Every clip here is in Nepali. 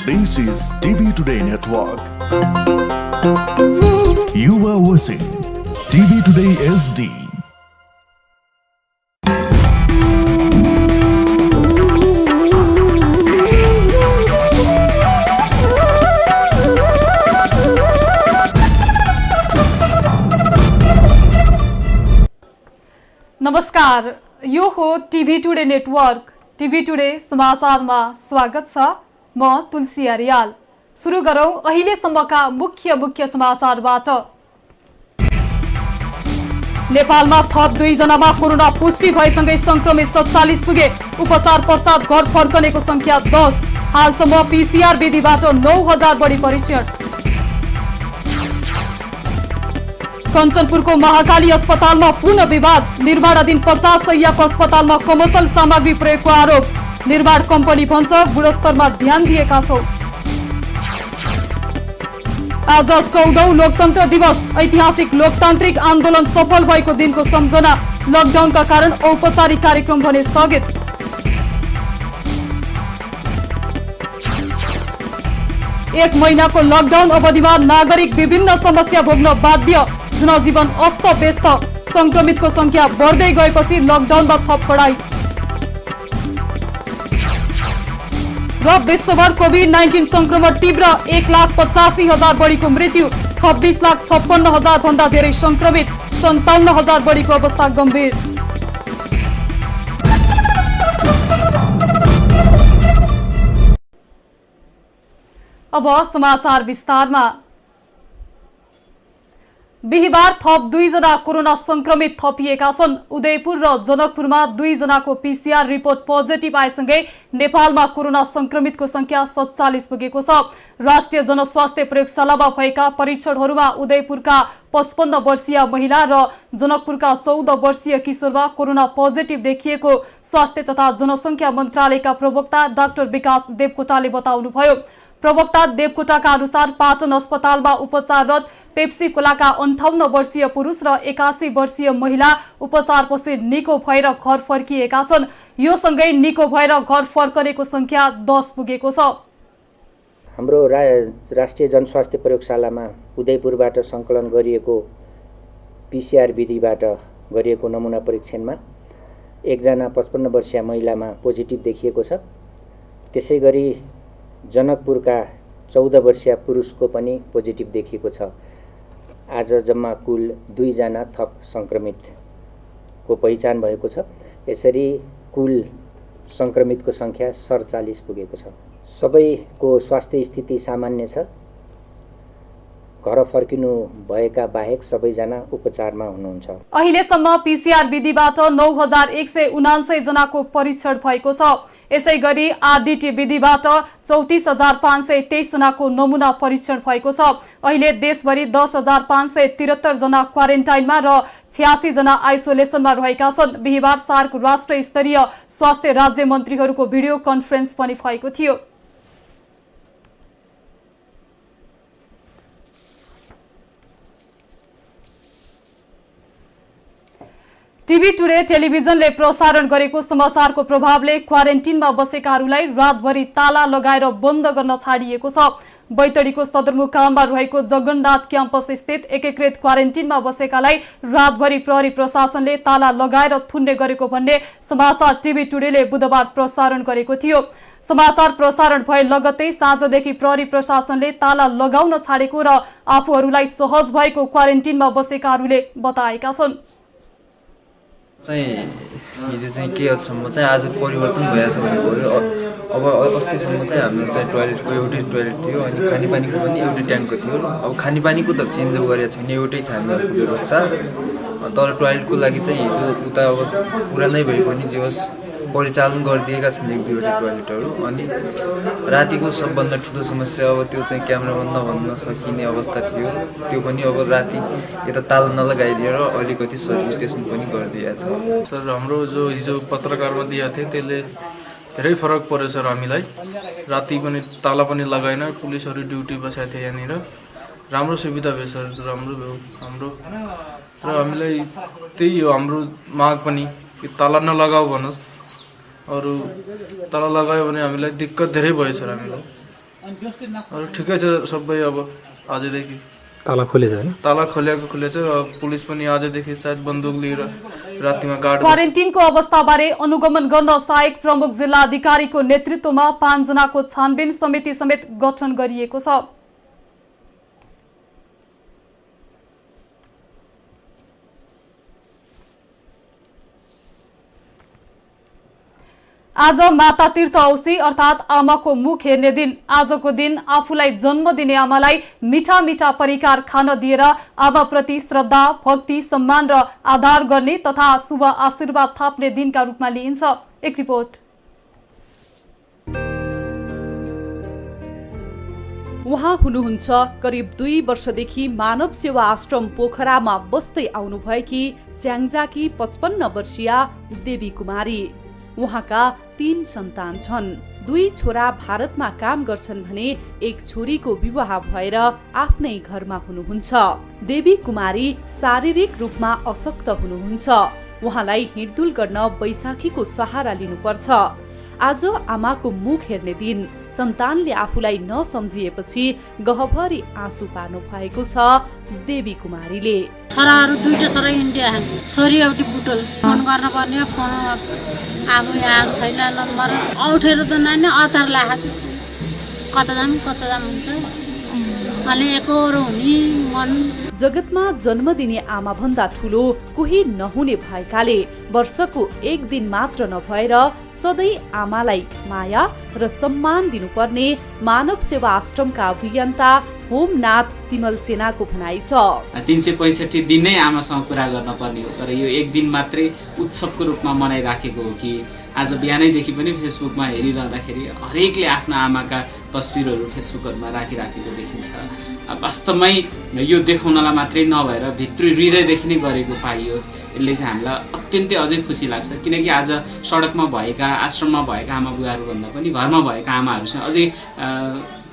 This is TV Today Network. You are watching TV Today SD. नमस्कार, यो हो TV today network. TV today समाचारमा स्वागत छ। म तुलसी आर्याल। सुरु गरौं अहिलेसम्मका मुख्य समाचारबाट। नेपालमा थप 2 जनामा कोरोना पुष्टि भएसँगै संक्रमित 47 पुगे। उपचार पश्चात घर फर्कनेको संख्या 10। हालसम्म पीसीआर विधिबाट 9000 बढी परीक्षण। कञ्चनपुरको महाकाली अस्पतालमा पुनः विवाद। निर्माणाधीन 50 शय्याको अस्पतालमा कमर्सियल सामग्री प्रयोगको आरोप। निर्माण कम्पनी भन्छ गुणस्तरमा ध्यान दिएका छौं। आज 14औं लोकतन्त्र दिवस। ऐतिहासिक लोकतान्त्रिक आन्दोलन सफल भएको दिनको सम्झना। लकडाउनका कारण औपचारिक कार्यक्रम भने स्थगित। एक महिनाको लकडाउन अवधिमा नागरिक विभिन्न समस्या भोग्न बाध्य। जनजीवन अस्त-व्यस्त। संक्रमितको संख्या बढ्दै गएपछि लकडाउनमा थप कडाई। र विश्वभर कोभिड-19 संक्रमण तीव्र। 1,85,000 बढीको मृत्यु। 26,56,000 भन्दा धेरै संक्रमित। 57,000 बढीको अवस्था गम्भीर। अब समाचार विस्तारमा। बिहिबार थप 2 जना कोरोना संक्रमित थपिएका छन्। उदयपुर र जनकपुरमा 2 जनाको पीसीआर रिपोर्ट पोजिटिभ आएसँगै नेपालमा कोरोना संक्रमितको संख्या 47 पुगेको छ। राष्ट्रिय जनस्वास्थ्य प्रयोगशालामा भएका परीक्षणहरूमा उदयपुरका 55 वर्षीय महिला र जनकपुरका 14 वर्षीय किशोरमा कोरोना पोजिटिभ देखिएको स्वास्थ्य तथा जनसंख्या मन्त्रालयका प्रवक्ता डाक्टर विकास देवकोटाले बताउनुभयो। प्रवक्ता देवकोटाका अनुसार पाटन अस्पतालमा उपचाररत पेप्सी खोलाका 58 वर्षीय पुरुष र 81 वर्षीय महिला उपचारपछि निको भएर घर फर्किएका छन्। यो सँगै निको भएर घर फर्कनेको संख्या 10 पुगेको छ। हाम्रो राष्ट्रिय जनस्वास्थ्य प्रयोगशालामा उदयपुरबाट सङ्कलन गरिएको पीसीआर विधिबाट गरिएको नमुना परीक्षणमा एकजना 55 वर्षीय महिलामा पोजिटिभ देखिएको छ। त्यसैगरी जनकपुरका 14 वर्षीय पुरुषको पनि पोजिटिभ देखिएको छ। आज जम्मा कुल 2 जना थप संक्रमितको पहिचान भएको छ। यसरी कुल संक्रमितको संख्या 47 पुगेको छ। सबैको स्वास्थ्य स्थिति सामान्य छ। घर फर्किनु भएका बाहेक सबैजना उपचारमा हुनुहुन्छ। अहिलेसम्म पीसीआर विधिबाट 9179 जनाको परीक्षण भएको छ। यसैगरी आरडीटी विधिबाट 34523 जनाको नमुना परीक्षण भएको छ। अहिले देशभरि 10573 जना क्वारेन्टाइनमा र 86 जना आइसोलेसनमा रहेका छन्। बिहिबार सार्क राष्ट्र स्तरीय स्वास्थ्य राज्य मन्त्रीहरूको भिडियो कन्फरेन्स पनि भएको थियो। टिभी टुडे टेलिभिजनले प्रसारण गरेको समाचारको प्रभावले क्वारेन्टिनमा बसेकाहरूलाई रातभरि ताला लगाएर बन्द गर्न छाडिएको छ। बैतडीको सदरमुकाममा रहेको जगन्नाथ क्याम्पस स्थित एकीकृत क्वारेन्टिनमा बसेकालाई रातभरि प्रहरी प्रशासनले ताला लगाएर थुन्ने गरेको भन्ने समाचार टिभी टुडेले बुधबार प्रसारण गरेको थियो। समाचार प्रसारण भए लगत्तै साँझदेखि प्रहरी प्रशासनले ताला लगाउन छाडेको र आफूहरूलाई सहज भएको क्वारेन्टिनमा बसेकाहरूले बताएका छन्। हिजो चाहिँ के हदसम्म चाहिँ आज परिवर्तन भइरहेछ भने भयो। अब अस्तिसम्म चाहिँ हाम्रो चाहिँ टोयलेटको एउटै टोयलेट थियो अनि खानेपानीको पनि एउटै ट्याङ्कको थियो। अब खानेपानीको त चेन्ज गरेको छैन, एउटै छ हाम्रो व्यवस्था। तर टोयलेटको लागि चाहिँ हिजो उता अब पुरानै भए पनि जे होस् परिचालन गरिदिएका छन् 1-2वटा टोयलेटहरू। अनि रातिको सबभन्दा ठुलो समस्या अब त्यो चाहिँ क्यामेरामा नभन्न सकिने अवस्था थियो। त्यो पनि अब राति यता ताला नलगाइदिएर अलिकति सजिलो त्यसमा पनि गरिदिएको छ। सर हाम्रो जो हिजो पत्रकारमा दिएको थियो त्यसले धेरै फरक पर्यो सर। हामीलाई राति पनि ताला पनि लगाएन, पुलिसहरू ड्युटी बसेको थियो यहाँनिर। राम्रो सुविधा भयो सर, राम्रो भयो हाम्रो। र हामीलाई त्यही हो हाम्रो माग पनि कि ताला नलगाऊ भन्नुहोस्। अरू ताला लगायो भने हामीलाई दिक्कत धेरै भयो सर हामीलाई। अरू ठिकै छ सबै। अब आजदेखि ताला खोलेछ हैन? ताला खोलेको छ। पुलिस पनि आजदेखि सायद बन्दुक लिएर रातिमा गार्ड क्वारेन्टिनको अवस्थाबारे अनुगमन गर्न सहायक प्रमुख जिल्ला अधिकारीको नेतृत्वमा 5 जनाको छानबिन समिति समेत गठन गरिएको छ। आज माता तीर्थ औसी अर्थात् आमाको मुख हेर्ने दिन। आजको दिन आफूलाई जन्म दिने आमालाई मिठा मिठा परिकार खान दिएर आमाप्रति श्रद्धा, भक्ति, सम्मान र आदर गर्ने तथा शुभ आशीर्वाद थाप्ने दिनका रूपमा लिइन्छ। एक रिपोर्ट। उहाँ हुनुहुन्छ करिब 2 वर्षदेखि मानव सेवा आश्रम पोखरामा बस्दै आउनुभएकी स्याङ्जाकी 55 वर्षीया देवी कुमारी। उहाँका 3 सन्तान छन्। 2 छोरा भारतमा काम गर्छन् भने 1 छोरीको विवाह भएर आफ्नै घरमा हुनुहुन्छ। देवी कुमारी शारीरिक रूपमा अशक्त हुनुहुन्छ। उहाँलाई हिँडडुल गर्न बैशाखीको सहारा लिनुपर्छ। आज आमाको मुख हेर्ने दिन। सन्तानले आफूलाई नसम्झिएपछि गहभरी आँसु पार्नु भएको छ देवी कुमारीले। छोराहरू 2टा छोरा इन्डिया, छोरी एउटी बुटोल। फोन गर्न पर्ने, फोन आफू यहाँ छैन नम्बर, औठेर त नानी अतार लाख कता जाम हुन्छ। अनि एकरो हुने मन। जगतमा जन्म दिने आमा भन्दा ठुलो कोही नहुने भएकाले वर्षको 1 दिन मात्र नभएर सधैँ आमालाई माया र सम्मान दिनुपर्ने मानव सेवा आश्रमका अभियन्ता होमनाथ तिमल सेनाको भनाइ छ। 365 दिन नै आमासँग कुरा गर्न पर्ने हो, तर यो 1 दिन मात्रै उत्सवको रूपमा मनाइराखेको हो कि आज बिहानैदेखि पनि फेसबुकमा हेरिरहँदाखेरि हरेकले आफ्ना आमाका तस्बिरहरू फेसबुकहरूमा राखिराखेको देखिन्छ। वास्तवमै यो देखाउनलाई मात्रै नभएर भित्री हृदयदेखि नै गरेको पाइयोस्, यसले चाहिँ हामीलाई अत्यन्तै अझै खुसी लाग्छ। किनकि आज सडकमा भएका, आश्रममा भएका आमा बुवाहरू भन्दा पनि घरमा भएका आमाहरूसँग अझै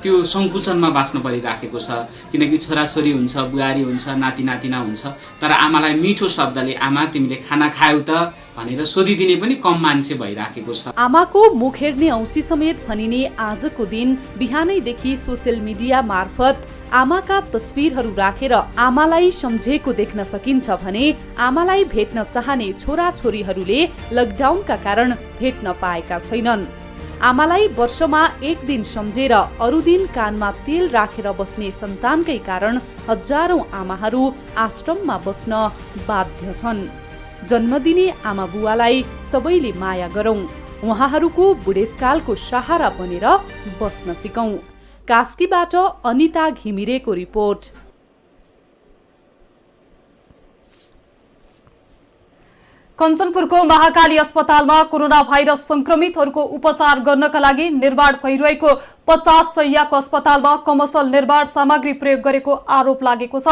त्यो सङ्कुचनमा बाँच्न परिराखेको छ। किनकि छोराछोरी हुन्छ, बुहारी हुन्छ, नाति नातिना हुन्छ, तर आमालाई मिठो शब्दले आमा तिमीले खाना खायौ त भनेर सोधिदिने पनि कम मान्छे भइराखेको छ। आमाको मुख हेर्ने औँसी समेत भनिने आजको दिन बिहानैदेखि सोसियल मिडिया मार्फत आमाका तस्बिरहरू राखेर आमालाई सम्झेको देख्न सकिन्छ भने आमालाई भेट्न चाहने छोराछोरीहरूले लकडाउनका कारण भेट्न पाएका छैनन्। आमालाई वर्षमा 1 दिन सम्झेर अरू दिन कानमा तेल राखेर बस्ने सन्तानकै कारण हजारौं आमाहरू आश्रममा बस्न बाध्य छन्। जन्मदिने आमा बुवालाई सबैले माया गरौं, उहाँहरूको बुढेसकालको सहारा बनेर बस्न सिकौं। कास्कीबाट अनिता घिमिरेको रिपोर्ट। कञ्चनपुरको महाकाली अस्पतालमा कोरोना भाइरस संक्रमितहरूको उपचार गर्नका लागि निर्माण भइरहेको 50 शय्याको अस्पतालमा कमर्सियल निर्माण सामग्री प्रयोग गरेको आरोप लागेको छ।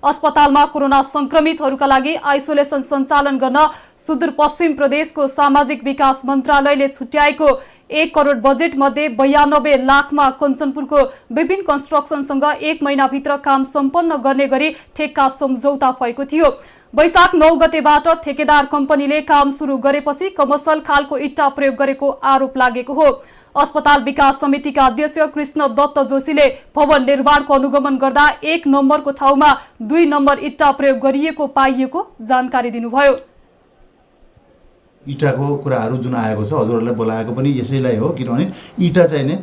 अस्पतालमा कोरोना संक्रमितहरूका लागि आइसोलेसन सञ्चालन गर्न सुदूरपश्चिम प्रदेशको सामाजिक विकास मन्त्रालयले छुट्याएको 1 करोड बजेट मध्ये 92 लाखमा कञ्चनपुरको विभिन्न कन्स्ट्रक्सनसँग 1 महिनाभित्र काम सम्पन्न गर्ने गरी ठेक्का सम्झौता भएको थियो। वैशाख 9 गतेबाट ठेकेदार कम्पनीले काम सुरु गरेपछि कमर्सियल खालको इट्टा प्रयोग गरेको आरोप लागेको हो। अस्पताल विकास समितिका अध्यक्ष कृष्ण दत्त जोशीले भवन निर्माणको अनुगमन गर्दा 1 नम्बरको ठाउँमा 2 नम्बर इट्टा प्रयोग गरिएको पाइएको जानकारी दिनुभयो। इँटाको कुराहरू जुन आएको छ हजुरहरूलाई बोलाएको पनि यसैलाई हो, किनभने इँटा चाहिँ नि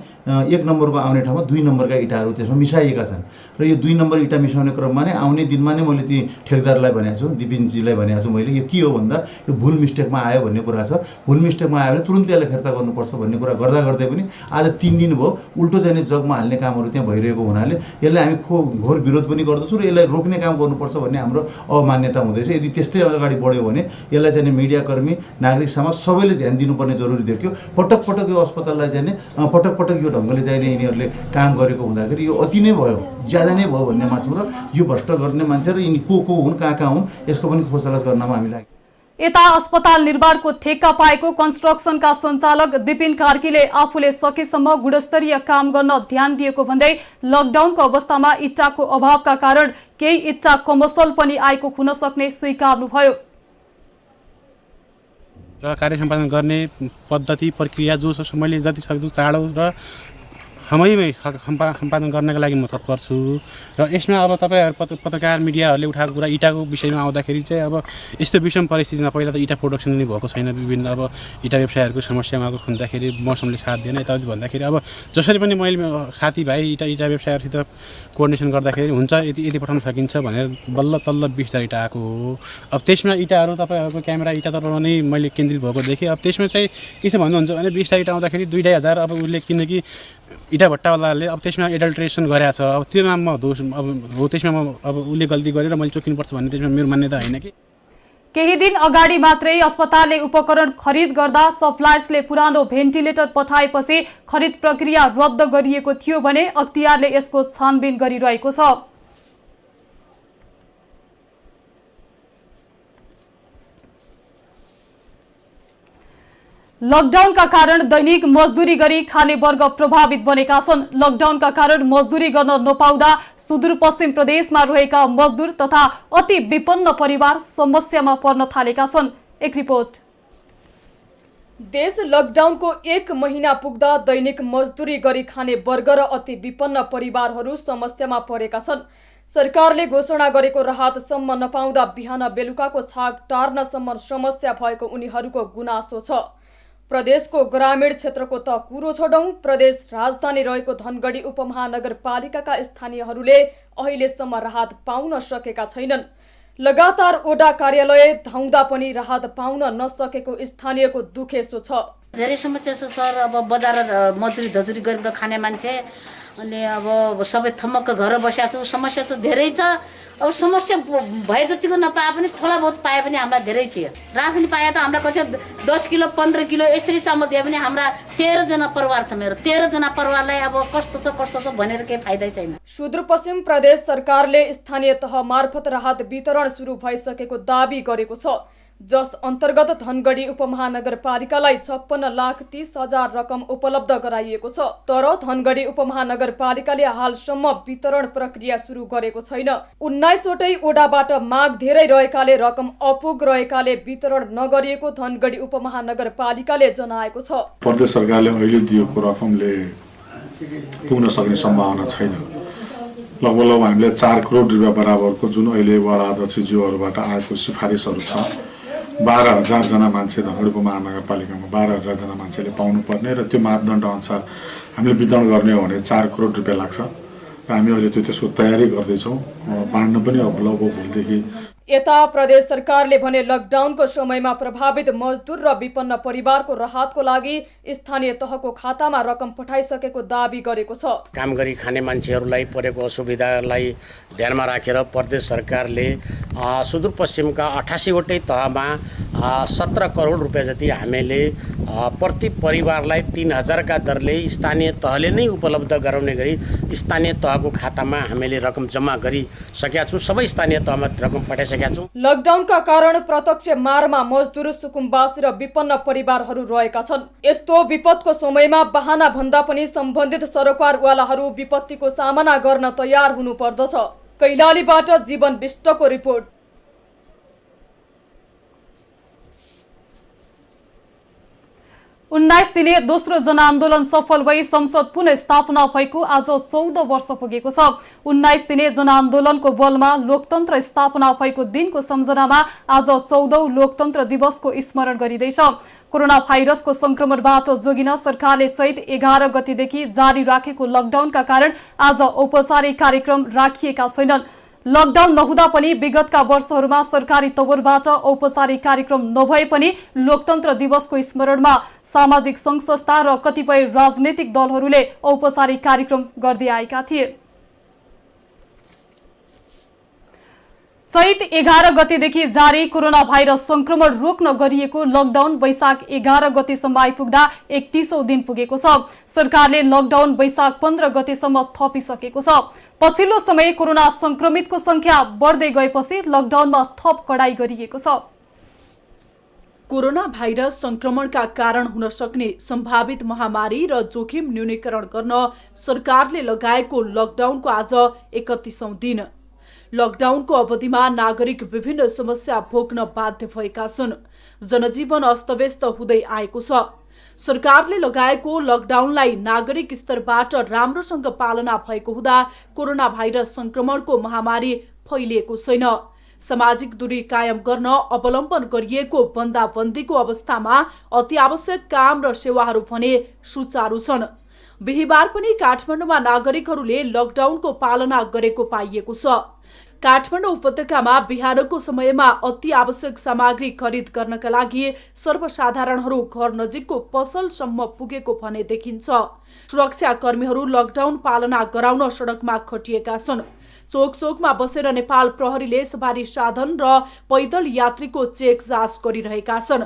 1 नम्बरको आउने ठाउँमा 2 नम्बरका इँटाहरू त्यसमा मिसाइएका छन् र यो 2 नम्बर इँटा मिसाउने क्रममा नै आउने दिनमा नै मैले ती ठेकदारलाई भनेको छु, दिपिनजीलाई भनेको छु मैले, यो के हो भन्दा यो भुल मिस्टेकमा आयो भन्ने कुरा छ। भुल मिस्टेकमा आयो भने तुरुन्तै यसलाई फिर्ता गर्नुपर्छ भन्ने कुरा गर्दा गर्दै पनि आज 3 दिन भयो उल्टो चाहिँ नि जगमा हाल्ने कामहरू त्यहाँ भइरहेको हुनाले यसलाई हामी घोर विरोध पनि गर्दछौँ र यसलाई रोक्ने काम गर्नुपर्छ भन्ने हाम्रो अमान्यता हुँदैछ। यदि त्यस्तै अगाडि बढ्यो भने यसलाई चाहिँ मिडियाकर्मी नागरिक समाज सबैले ध्यान दिनुपर्ने जरुरी देखियो। पटक पटक यो अस्पताललाई चाहिँ नि पटक पटक यो ढङ्गले चाहिँ यिनीहरूले काम गरेको हुँदाखेरि यो अति नै भयो, ज्यादा नै भयो भन्ने मान्छे र यो भ्रष्ट गर्ने मान्छे र यिनी को हुन् कहाँ हुन् यसको पनि खोज तलास गर्नमा हामी लाग्यौँ। यता अस्पताल निर्माणको ठेक्का पाएको कन्स्ट्रक्सनका सञ्चालक दिपिन कार्कीले आफूले सकेसम्म गुणस्तरीय काम गर्न ध्यान दिएको भन्दै लकडाउनको अवस्थामा इट्टाको अभावका कारण केही इट्टा कमर्सियल पनि आएको हुन सक्ने स्वीकार्नुभयो। र कार्य सम्पादन गर्ने पद्धति प्रक्रिया जो छ मैले जति सक्दो चाँडो र समयमै सम्पादन गर्नका लागि म तत्पर छु र यसमा अब तपाईँहरू पत्रकार मिडियाहरूले उठाएको कुरा इँटाको विषयमा आउँदाखेरि चाहिँ अब यस्तो विषम परिस्थितिमा पहिला त इँटा प्रोडक्सन नै भएको छैन विभिन्न अब इँटा व्यवसायहरूको समस्यामा हुँदाखेरि मौसमले साथ दिएन यताउति भन्दाखेरि अब जसरी पनि मैले साथीभाइ इँटा व्यवसायहरूसित कोअर्डिनेसन गर्दाखेरि हुन्छ यति पठाउन सकिन्छ भनेर बल्ल तल्ल 20,000 इँटा आएको हो। अब त्यसमा इँटाहरू तपाईँहरूको क्यामेरा इँटातर्फ नै मैले केन्द्रित भएको देखेँ। अब त्यसमा चाहिँ के छ भन्नुहुन्छ भने 20,000 इँटा आउँदाखेरि 2,500 अब उसले किनकि इँटा भट्टावालाले अब त्यसमा एडल्ट्रेसन गरेको छ। अब त्योमा म दोष अब हो त्यसमा म अब उसले गल्ती गरेर मैले चोकिनुपर्छ भन्ने त्यसमा मेरो मान्यता होइन कि। केही दिन अगाडि मात्रै अस्पतालले उपकरण खरिद गर्दा सप्लायर्सले पुरानो भेन्टिलेटर पठाएपछि खरिद प्रक्रिया रद्द गरिएको थियो भने अख्तियारले यसको छानबिन गरिरहेको छ। लकडाउनका कारण दैनिक मजदुरी गरी खाने वर्ग प्रभावित बनेका छन्। लकडाउनका कारण मजदुरी गर्न नपाउँदा सुदूरपश्चिम प्रदेशमा रहेका मजदुर तथा अति विपन्न परिवार समस्यामा पर्न थालेका छन्। एक रिपोर्ट। देश लकडाउनको 1 महिना पुग्दा दैनिक मजदुरी गरी खाने वर्ग र अति विपन्न परिवारहरू समस्यामा परेका छन्। सरकारले घोषणा गरेको राहतसम्म नपाउँदा बिहान बेलुकाको छाक टार्नसम्म समस्या भएको उनीहरूको गुनासो छ। प्रदेशको ग्रामीण क्षेत्रको त कुरो छोडौं, प्रदेश राजधानी रहेको धनगढी उपमहानगरपालिकाका स्थानीयहरूले अहिलेसम्म राहत पाउन सकेका छैनन्। लगातार ओडा कार्यालय धाउँदा पनि राहत पाउन नसकेको स्थानीयको दुखेसो छ। धेरै समस्या छ सर। अब बजार मजदुरी धजुरी गरेर खाने मान्छे अनि अब सबै थमक्क घर बसेको छु। समस्या त धेरै छ। अब समस्या भए जतिको नपाए पनि थोडा बहुत पाए पनि हामीलाई धेरै थियो। रासिन पाए त हामीलाई कति 10 किलो 15 किलो यसरी चामल दिए पनि हाम्रा 13 जना परिवार छ। मेरो 13 जना परिवारलाई अब कस्तो छ भनेर केही फाइदै छैन। सुदूरपश्चिम प्रदेश सरकारले स्थानीय तह मार्फत राहत वितरण सुरु भइसकेको दाबी गरेको छ, जस अन्तर्गत धनगढी उपमहानगरपालिकालाई 56,30,000 रकम उपलब्ध गराइएको छ। तर धनगढी उपमहानगरपालिकाले हालसम्म वितरण प्रक्रिया सुरु गरेको छैन। 19वटै ओडाबाट माग धेरै रहेकाले रकम अपुग रहेकाले वितरण नगरिएको धनगढी उपमहानगरपालिकाले जनाएको छ। प्रदेश सरकारले अहिले दिएको रकमले पुग्न सक्ने सम्भावना छैन। लगभग हामीले 4 करोड रुपियाँ बराबरको जुन अहिले वडा अध्यक्षज्यूहरूबाट आएको सिफारिसहरू छ, 12,000 जना मान्छे धनगढी उपमहानगरपालिकामा 12,000 जना मान्छेले पाउनुपर्ने र त्यो मापदण्ड अनुसार हामीले वितरण गर्ने हो भने 4 करोड रुपियाँ लाग्छ र हामी अहिले त्यसको तयारी गर्दैछौँ। बाँड्न पनि अब लगभग भोलिदेखि। यता प्रदेश सरकारले भने लकडाउनको समयमा प्रभावित मजदुर र विपन्न परिवारको राहतको लागि स्थानीय तहको खातामा रकम पठाइसकेको दाबी गरेको छ। काम गरी खाने मान्छेहरूलाई परेको असुविधालाई ध्यानमा राखेर प्रदेश सरकारले सुदूरपश्चिमका 88वटै तहमा 17 करोड रुपियाँ जति हामीले प्रति परिवारलाई 3,000 का दरले स्थानीय तहले नै उपलब्ध गराउने गरी स्थानीय तहको खातामा हामीले रकम जम्मा गरिसकेका छौँ। सबै स्थानीय तहमा रकम पठाइसकेका छौँ। लकडाउनका कारण प्रत्यक्ष मारमा मजदुर, सुकुम्बासी र विपन्न परिवारहरू रहेका छन्। यस्तो विपदको समयमा बहाना भन्दा पनि सम्बन्धित सरोकारवालाहरू विपत्तिको सामना गर्न तयार हुनुपर्दछ। कैलालीबाट जीवन विष्टको रिपोर्ट। उन्नाइस दिने दोस्रो जनआन्दोलन सफल भई संसद पुनः स्थापना भएको आज 14 वर्ष पुगेको छ। 19 दिने जनआन्दोलनको बलमा लोकतन्त्र स्थापना भएको दिनको सम्झनामा आज 14औं लोकतन्त्र दिवसको स्मरण गरिँदैछ। कोरोना भाइरसको संक्रमणबाट जोगिन सरकारले चैत 11 गतेदेखि जारी राखेको लकडाउनका कारण आज औपचारिक कार्यक्रम राखिएका छैनन्। लकडाउन नहुँदा पनि विगतका वर्षहरूमा सरकारी तवरबाट औपचारिक कार्यक्रम नभए पनि लोकतन्त्र दिवसको स्मरणमा सामाजिक सङ्घ संस्था र कतिपय राजनैतिक दलहरूले औपचारिक कार्यक्रम गर्दै आएका थिए। चैत 11 गतेदेखि जारी कोरोना भाइरस संक्रमण रोक्न गरिएको लकडाउन वैशाख 11 गतेसम्म आइपुग्दा 31औं दिन पुगेको छ। सरकारले लकडाउन वैशाख 15 गतेसम्म थपिसकेको छ। पछिल्लो समय कोरोना संक्रमितको संख्या बढ्दै गएपछि लकडाउनमा थप कडाई गरिएको छ। कोरोना भाइरस संक्रमणका कारण हुन सक्ने सम्भावित महामारी र जोखिम न्यूनीकरण गर्न सरकारले लगाएको लकडाउनको आज 31औं दिन। लकडाउनको अवधिमा नागरिक विभिन्न समस्या भोग्न बाध्य भएका छन्। जनजीवन अस्तव्यस्त हुँदै आएको छ। सरकारले लगाएको लकडाउनलाई नागरिक स्तरबाट राम्रोसँग पालना भएको हुँदा कोरोना भाइरस संक्रमणको महामारी फैलिएको छैन। सामाजिक दूरी कायम गर्न अवलम्बन गरिएको बन्दाबन्दीको अवस्थामा अति आवश्यक काम र सेवाहरू भने सुचारू छन्। बिहिबार पनि काठमाडौँमा नागरिकहरूले लकडाउनको पालना गरेको पाइएको छ। काठमाडौँ उपत्यकामा बिहानको समयमा अति आवश्यक सामग्री खरिद गर्नका लागि सर्वसाधारणहरू घर नजिकको पसलसम्म पुगेको भने देखिन्छ। सुरक्षा कर्मीहरू लकडाउन पालना गराउन सडकमा खटिएका छन्। चोक चोकमा बसेर नेपाल प्रहरीले सवारी साधन र पैदल यात्रीको चेक जाँच गरिरहेका छन्।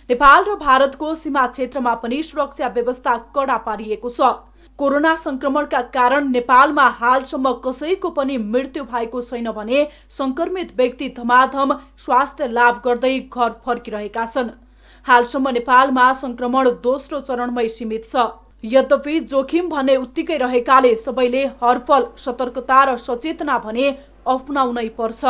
नेपाल र भारतको सीमा क्षेत्रमा पनि सुरक्षा व्यवस्था कडा पारिएको छ। कोरोना संक्रमणका कारण नेपालमा हालसम्म कसैको पनि मृत्यु भएको छैन भने संक्रमित व्यक्ति धमाधम स्वास्थ्य लाभ गर्दै घर फर्किरहेका छन्। हालसम्म नेपालमा संक्रमण दोस्रो चरणमै सीमित छ। यद्यपि जोखिम भने उत्तिकै रहेकाले सबैले हरपल सतर्कता र सचेतना भने अपनाउनै पर्छ।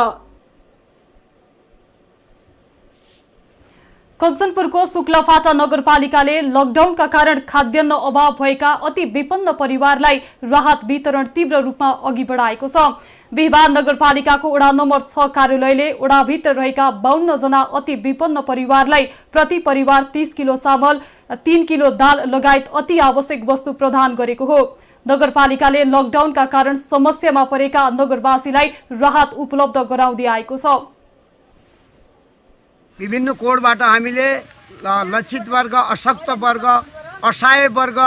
कञ्चनपुरको शुक्लाफाटा नगरपालिकाले लकडाउनका कारण खाद्यान्न अभाव भएका अति विपन्न परिवारलाई राहत वितरण तीव्र रूपमा अघि बढाएको छ। बिहिबार नगरपालिकाको वडा नम्बर 6 कार्यालयले वडाभित्र रहेका 52 जना अति विपन्न परिवारलाई प्रति परिवार 30 किलो चामल, 3 किलो दाल लगायत अति आवश्यक वस्तु प्रदान गरेको हो। नगरपालिकाले लकडाउनका कारण समस्यामा परेका नगरवासीलाई राहत उपलब्ध गराउँदै आएको छ। विभिन्न कोडबाट हामीले लक्षित वर्ग, अशक्त वर्ग, असहाय वर्ग,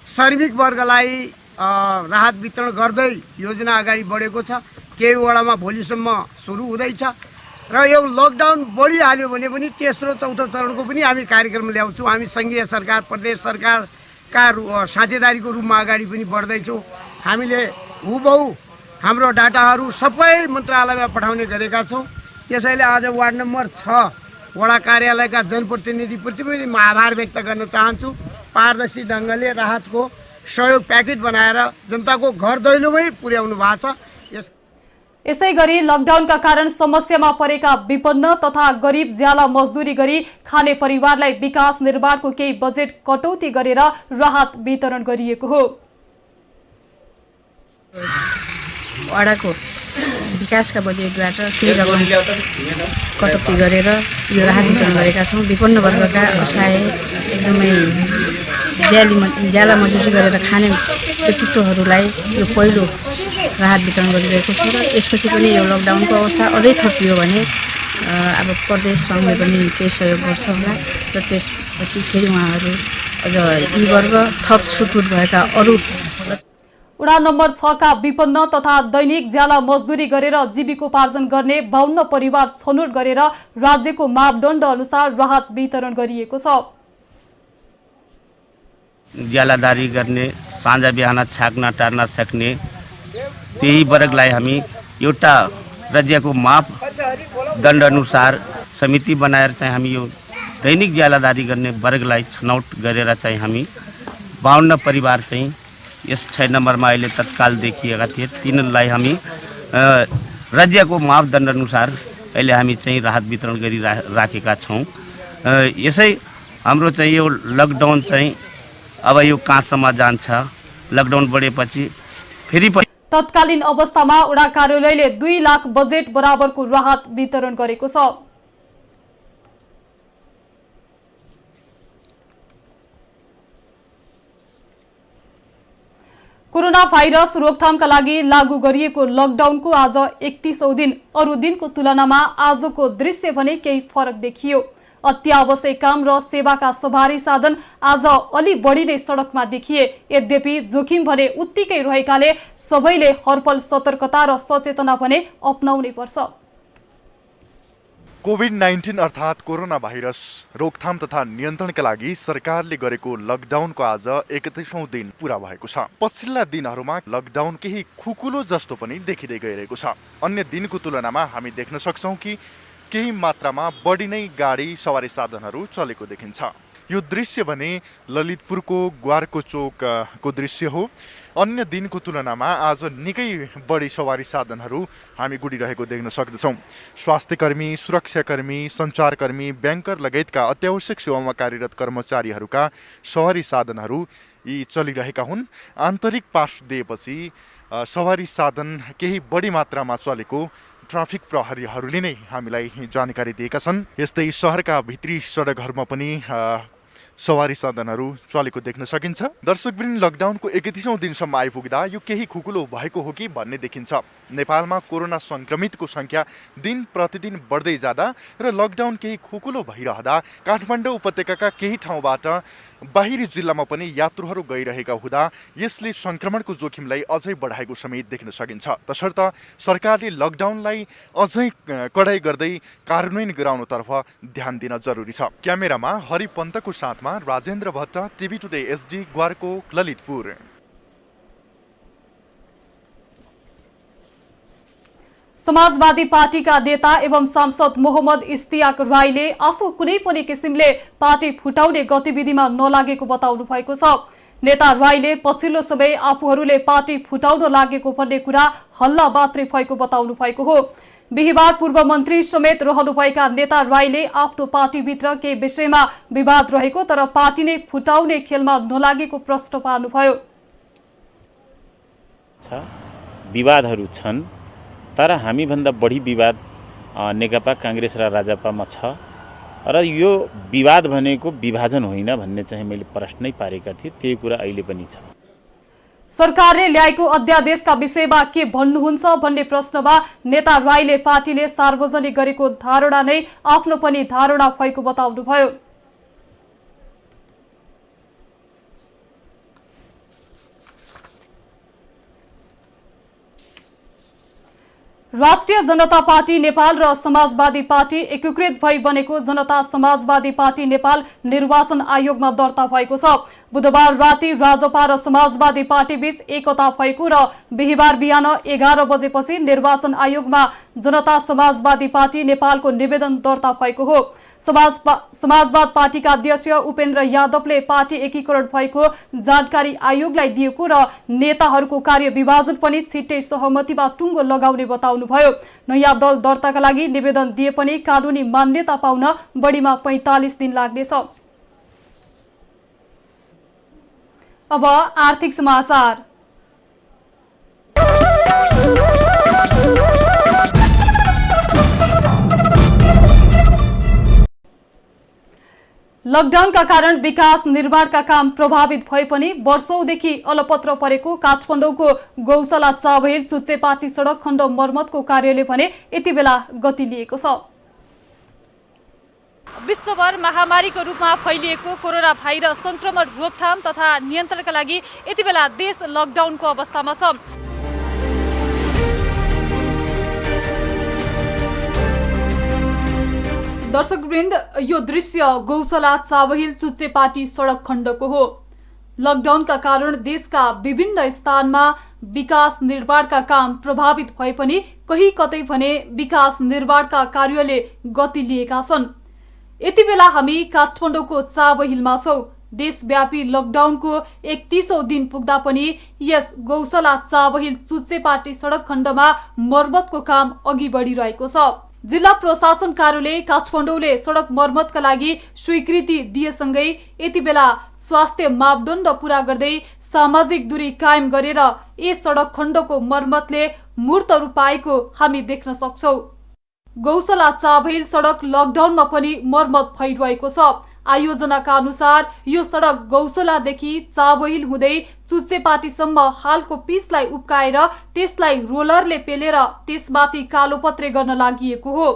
श्रमिक वर्गलाई राहत वितरण गर्दै योजना अगाडि बढेको छ। केही वडामा भोलिसम्म सुरु हुँदैछ र यो लकडाउन बढिहाल्यो भने पनि तेस्रो चौथो चरणको पनि हामी कार्यक्रम ल्याउँछौँ। हामी सङ्घीय सरकार, प्रदेश सरकारका साझेदारीको रूपमा अगाडि पनि बढ्दैछौँ। हामीले हुबहु हाम्रो डाटाहरू सबै मन्त्रालयमा पठाउने गरेका छौँ। त्यसैले आज वार्ड नम्बर 6 वडा कार्यालयका जनप्रतिनिधिप्रति पनि म आभार व्यक्त गर्न चाहन्छु। पारदर्शी ढङ्गले राहतको सहयोग प्याकेट बनाएर जनताको घर दैलोमै पुर्याउनु भएको छ। यसैगरी लकडाउनका कारण समस्यामा परेका विपन्न तथा गरिब ज्याला मजदुरी गरी खाने परिवारलाई विकास निर्माणको केही बजेट कटौती गरेर राहत वितरण गरिएको हो। वडाको विकासका बजेटबाट केही रकम कटौती गरेर यो राहत वितरण गरेका छौँ। विपन्न वर्गका असहाय एकदमै ज्याला मजदुरी गरेर खाने व्यक्तित्वहरूलाई यो पहिलो राहत वितरण गरिरहेको छ र यसपछि पनि यो लकडाउनको अवस्था अझै थपियो भने अब प्रदेश सङ्घले पनि केही सहयोग गर्छ होला र त्यसपछि फेरि उहाँहरू अझ यी वर्ग थप छुटफुट भएका अरू वडा नम्बर 6 का विपन्न तथा दैनिक ज्याला मजदुरी गरेर जीविकोपार्जन गर्ने 52 परिवार छनौट गरेर राज्यको मापदण्ड अनुसार राहत वितरण गरिएको छ। ज्यालादारी गर्ने, साँझ बिहान छाक्न टार्न सक्ने त्यही वर्गलाई हामी एउटा राज्यको मापदण्ड अनुसार समिति बनाएर चाहिँ हामी यो दैनिक ज्यालादारी गर्ने वर्गलाई छनौट गरेर चाहिँ हामी 52 परिवार चाहिँ यस 6 नम्बरमा अहिले तत्काल देखिएका थिए। तिनीलाई हामी राज्यको मापदण्ड अनुसार अहिले हामी चाहिँ राहत वितरण गरिराखेका छौँ। यसै हाम्रो चाहिँ यो लकडाउन चाहिँ अब यो कहाँसम्म जान्छ, लकडाउन बढेपछि फेरि तत्कालीन अवस्थामा वडा कार्यालयले 2 लाख बजेट बराबरको राहत वितरण गरेको छ। कोरोना भाइरस रोकथामका लागि लागू गरिएको लकडाउनको आज 31औं दिन। अरू दिनको तुलनामा आजको दृश्य भने केही फरक देखियो। अत्यावश्यक काम र सेवाका सवारी साधन आज अलि बढी नै सडकमा देखिए। यद्यपि जोखिम भने उत्तिकै रहेकाले सबैले हरपल सतर्कता र सचेतना भने अपनाउनै पर्छ। कोभिड-19 अर्थात् कोरोना भाइरस रोकथाम तथा नियन्त्रणका लागि सरकारले गरेको लकडाउनको आज 31औं दिन पूरा भएको छ। पछिल्ला दिनहरूमा लकडाउन केही खुकुलो जस्तो पनि देखिँदै गइरहेको छ। अन्य दिनको तुलनामा हामी देख्न सक्छौं कि केही मात्रामा बढी नै गाडी सवारी साधनहरू चलेको देखिन्छ। यो दृश्य भने ललितपुरको ग्वारको चोकको दृश्य हो। अन्य दिनको तुलनामा आज निकै बढी सवारी साधनहरू हामी गुडिरहेको देख्न सक्दछौँ। स्वास्थ्यकर्मी, सुरक्षाकर्मी, सञ्चारकर्मी, ब्याङ्कर लगायतका अत्यावश्यक सेवामा कार्यरत कर्मचारीहरूका सवारी साधनहरू यी चलिरहेका हुन्। आन्तरिक पार्श्व दिएपछि सवारी साधन केही बढी मात्रामा चलेको ट्राफिक प्रहरीहरूले नै हामीलाई जानकारी दिएका छन्। यस्तै सहरका भित्री सडकहरूमा पनि सवारी साधनहरू चलेको देख्न सकिन्छ। दर्शकवृन्द, लकडाउनको 31औं दिनसम्म आइपुग्दा यो केही खुकुलो भएको हो कि भन्ने देखिन्छ। नेपालमा कोरोना संक्रमितको संख्या दिन प्रतिदिन बढ्दै जाँदा र लकडाउन केही खुकुलो भइरहँदा काठमाडौँ उपत्यकाका केही ठाउँबाट बाहिरी जिल्लामा पनि यात्रुहरू गइरहेका हुँदा यसले संक्रमणको जोखिमलाई अझै बढाएको समेत देख्न सकिन्छ। तसर्थ सरकारले लकडाउनलाई अझै कडाई गर्दै कार्यान्वयन गराउनतर्फ ध्यान दिन जरुरी छ। क्यामेरामा हरिपन्तको साथमा Rajendra Bhatt, TV today SD, ग्वारको, ललितपुर। समाजवादी पार्टीका नेता एवं सांसद मोहम्मद इस्तियाक राईले आफू कुनै पनि किसिमले पार्टी फुटाउने गतिविधिमा नलागेको बताउनु भएको छ। नेता राईले पछिल्लो समय आफूहरूले पार्टी फुटाउन लागेको भन्ने कुरा हल्ला मात्रै भएको बताउनु भएको हो। बिहिबार पूर्व मन्त्री समेत रहनुभएका नेता राईले आफ्नो पार्टीभित्र केही विषयमा विवाद रहेको तर पार्टी नै फुटाउने खेलमा नलागेको प्रश्न पार्नुभयो। विवादहरू छन् तर हामीभन्दा बढी विवाद नेकपा काङ्ग्रेस र राजपामा छ र यो विवाद भनेको विभाजन होइन भन्ने चाहिँ मैले प्रश्नै पारेका थिएँ। त्यही कुरा अहिले पनि छ। सरकारले ल्याएको अध्यादेशका विषयमा के भन्नुहुन्छ भन्ने प्रश्नमा नेता राईले पार्टीले सार्वजनिक गरेको धारणा नै आफ्नो पनि धारणा भएको बताउनुभयो। राष्ट्रिय जनता पार्टी नेपाल र समाजवादी पार्टी एकीकृत भई बनेको जनता समाजवादी पार्टी नेपाल निर्वाचन आयोगमा दर्ता भएको छ। बुधबार राति राजपा र समाजवादी पार्टी बीच एकता भएको र बिहिबार बिहान 11 बजेपछि निर्वाचन आयोगमा जनता समाजवादी पार्टी नेपालको निवेदन दर्ता भएको हो। समाजवाद पार्टीका अध्यक्ष उपेन्द्र यादवले पार्टी एकीकरण भएको जानकारी आयोगलाई दिएको र नेताहरूको कार्य विभाजन पनि छिट्टै सहमतिमा टुङ्गो लगाउने बताउनुभयो। नयाँ दल दर्ताका लागि निवेदन दिए पनि कानूनी मान्यता पाउन बढीमा 45 दिन लाग्नेछ। अब आर्थिक समाचार। लकडाउनका कारण विकास निर्माणका काम प्रभावित भए पनि वर्षौंदेखि अलपत्र परेको काठमाडौँको गौशाला चाबहिल चुच्चेपाटी सडक खण्ड मर्मतको कार्यले भने यति बेला गति लिएको छ। विश्वभर महामारीको रूपमा फैलिएको कोरोना भाइरस संक्रमण रोकथाम तथा नियन्त्रणका लागि यति बेला देश लकडाउनको अवस्थामा छ। दर्शकवृन्द, यो दृश्य गौशाला चाबहिल चुच्चेपाटी सडक खण्डको हो। लकडाउनका कारण देशका विभिन्न स्थानमा विकास निर्माणका काम प्रभावित भए पनि कहीँ कतै भने विकास निर्माणका कार्यले गति लिएका छन्। यति बेला हामी काठमाडौँको चाबहिलमा छौं। देशव्यापी लकडाउनको 31औं दिन पुग्दा पनि यस गौशाला चाबहिल चुच्चेपाटी सडक खण्डमा मर्मतको काम अघि बढिरहेको छ। जिल्ला प्रशासन कार्यालय काठमाडौँले सडक मर्मतका लागि स्वीकृति दिएसँगै यति बेला स्वास्थ्य मापदण्ड पूरा गर्दै सामाजिक दूरी कायम गरेर यस सडक खण्डको मर्मतले मूर्त रूप पाएको हामी देख्न सक्छौं। गौशाला चाबहिल सडक लकडाउनमा पनि मर्मत भइरहेको छ। आयोजनाका अनुसार यो सडक गौशालादेखि चाबहिल हुँदै चुच्चेपाटीसम्म हालको पिचलाई उप्काएर त्यसलाई रोलरले पेलेर त्यसमाथि कालोपत्रे गर्न लागिएको हो।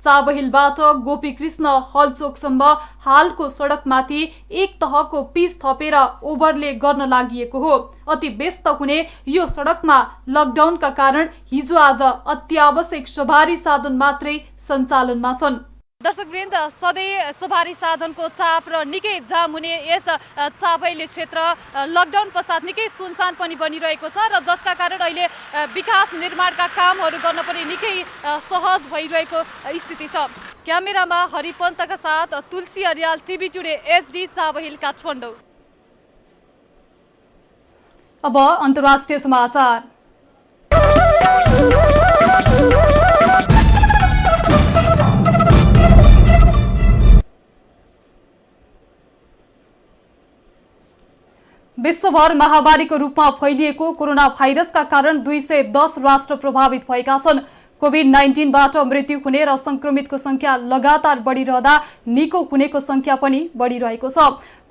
चाबहिलबाट गोपीकृष्ण हलचोकसम्म हालको सडकमाथि एक तहको पिच थपेर ओभरले गर्न लागिएको हो। अति व्यस्त हुने यो सडकमा लकडाउनका कारण हिजो आज अत्यावश्यक सवारी साधन मात्रै सञ्चालनमा छन्। दर्शकवृन्द, सधैँ सवारी साधनको चाप र निकै जाम हुने यस चाबहिल क्षेत्र लकडाउन पश्चात निकै सुनसान पनि बनिरहेको छ र जसका कारण अहिले विकास निर्माणका कामहरू गर्न पनि निकै सहज भइरहेको स्थिति छ। क्यामेरामा हरिपन्तका साथ Tulsi Aryal, TV today SD Chabahil Kathmandu. अब अन्तर्राष्ट्रिय समाचार। विश्वभर महामारीको रूपमा फैलिएको कोरोना भाइरसका कारण 210 राष्ट्र प्रभावित भएका छन्। कोभिड-19बाट मृत्यु हुने र संक्रमितको संख्या लगातार बढिरहँदा निको हुनेको संख्या पनि बढिरहेको छ।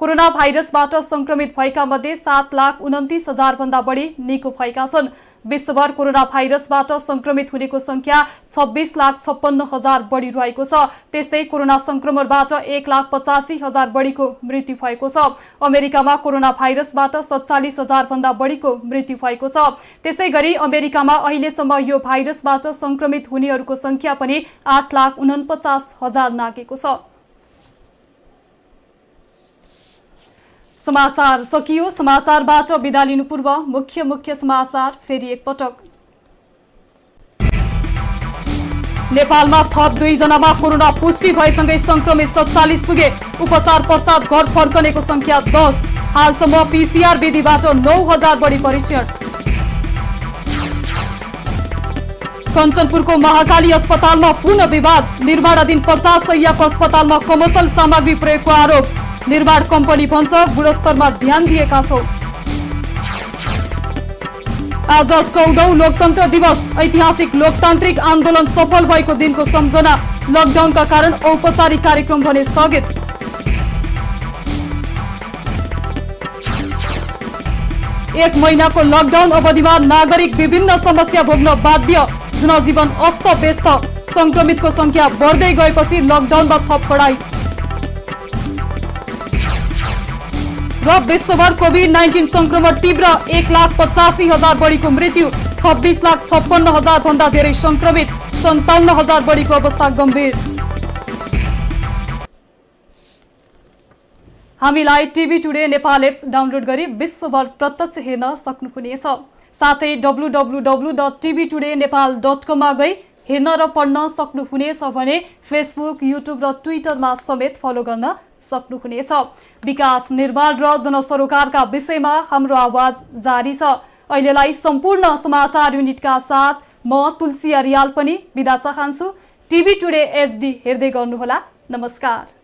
कोरोना भाइरसबाट संक्रमित भएका मध्ये 7,29,000 भन्दा बढी निको भएका छन्। विश्वभर कोरोना भाइरसबाट संक्रमित हुनेको संख्या 26,56,000 बढिरहेको छ। त्यस्तै कोरोना संक्रमणबाट 1,85,000 बढीको मृत्यु भएको छ। अमेरिकामा कोरोना भाइरसबाट 47,000 भन्दा बढीको मृत्यु भएको छ। त्यसैगरी अमेरिकामा अहिलेसम्म यो भाइरसबाट संक्रमित हुनेहरूको संख्या पनि 8,49,000 नागेको छ। समाचार सकियो। समाचारबाट बिदा लिनु पूर्व मुख्य समाचार फेरि एकपटक। नेपालमा थप 2 जनामा कोरोना पुष्टि भएसँगै संक्रमित 47 पुगे। उपचार पश्चात घर फर्कनेको संख्या 10। हालसम्म PCR विधिबाट 9,000 बढी परीक्षण। कञ्चनपुरको महाकाली अस्पतालमा पुनः विवाद। निर्माणाधीन 50 शय्याको अस्पतालमा कमर्सियल सामग्री प्रयोगको आरोप। निर्माण कम्पनी भन्छ गुणस्तरमा ध्यान दिएका छौं। आज 14औं लोकतन्त्र दिवस। ऐतिहासिक लोकतान्त्रिक आन्दोलन सफल भएको दिनको सम्झना। लकडाउनका कारण औपचारिक कार्यक्रम भने स्थगित। एक महिनाको लकडाउन अवधिमा नागरिक विभिन्न समस्या भोग्न बाध्य। जनजीवन अस्त-व्यस्त। संक्रमितको संख्या बढ्दै गएपछि लकडाउनमा थप कडाई। र विश्वभर कोभिड-19 संक्रमण तीव्र। 1,85,000 बढीको मृत्यु। 26,56,000 भन्दा धेरै संक्रमित। 57,000 बढीको अवस्था गम्भीर। हामीलाई TV today Nepal apps download गरी विश्वभर प्रत्यक्ष हेर्न सक्नुहुनेछ। साथै www.tvtodaynepal.com मा गई हेर्न र पढ्न सक्नुहुनेछ भने फेसबुक, युट्युब र ट्विटरमा समेत फलो गर्न सक्नुहुनेछ। विकास, निर्माण र जनसरोकारका विषयमा हाम्रो आवाज जारी छ। अहिलेलाई सम्पूर्ण समाचार युनिटका साथ म तुलसी अर्याल पनि बिदा चाहन्छु। टिभी टुडे HD हेर्दै गर्नुहोला। नमस्कार।